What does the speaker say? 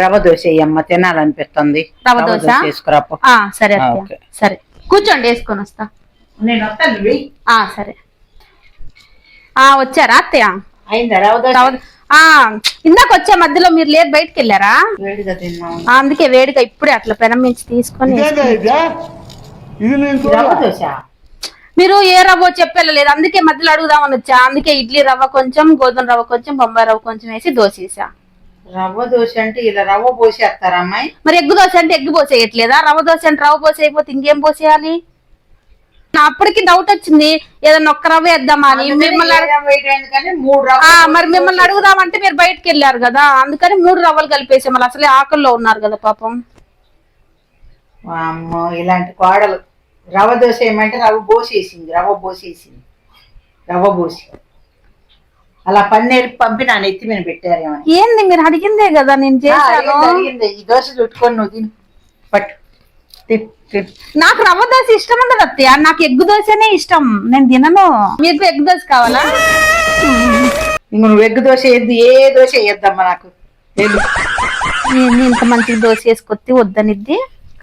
రవ్వ దోశ అమ్మ తినాలనిపిస్తుంది. రవ్వ దోశ చేసుకురాపో. సరే అత్తయ్య, సరే కూర్చోండి, వేసుకొని వస్తా. నేను వస్తాను. సరే. వచ్చారా అత్తయ్య? అయిందా రవ్వ దోశ? ఇందాక వచ్చే మధ్యలో మీరు లేదు, బయటకు వెళ్ళారా? వేడిగా తిన్నాము. అందుకే వేడిగా ఇప్పుడే అట్లా పెనం మించి తీసుకొని. రవ్వ దోశ మీరు ఏ రవ్వ చెప్పలేదు, అందుకే మధ్యలో అడుగుదామని వచ్చా. అందుకే ఇడ్లీ రవ్వ కొంచెం, గోధుమ రవ్వ కొంచెం, బొంబాయి రవ్వ కొంచెం వేసి దోశ వేసా. రవ్వ దోశ అంటే ఇలా రవ్వ పోసేస్తారా అమ్మాయి? మరి ఎగ్గు దోశ అంటే ఎగ్గు పోసేయట్లేదా? రవ్వ దోశ అంటే రవ్వ పోసేయకపోతే ఇంకేం పోసేయాలి? అప్పటికి డౌట్ వచ్చింది, ఏదన్నా ఒక్క రవ్వ వేద్దామా అని. మరి మిమ్మల్ని అడుగుదామంటే మీరు బయటకు వెళ్ళారు కదా, అందుకని 3 రవ్వలు కలిపేసే. మళ్ళీ అసలే ఆకల్లో ఉన్నారు కదా పాపం. అమ్మో ఇలాంటి కోడలు. రవ్వ దోశ ఏమంటే రవ్వ పోసేసింది, రవ్వ పోసి అలా పన్నీరు పంపి నా నెత్తి మీద పెట్టారేమో. ఏంది మీరు అడిగిందే కదా నేను చేశాను. ఈ దోశ చుట్టుకొని నువ్వు తిను, పట్టు. నాకు రవ్వ దోశ ఇష్టం ఉండదు అత్తయ్య, నాకు ఎగ్గు దోశనే ఇష్టం, నేను తినను. మీకు ఎగ్గు దోశ కావాలా? నువ్వు ఎగ్గు దోశ వేద్దు, ఏ దోశ వేద్దమ్మా నాకు. ఇంత మంచి దోశ వేసుకొత్తి వద్దనిద్ది.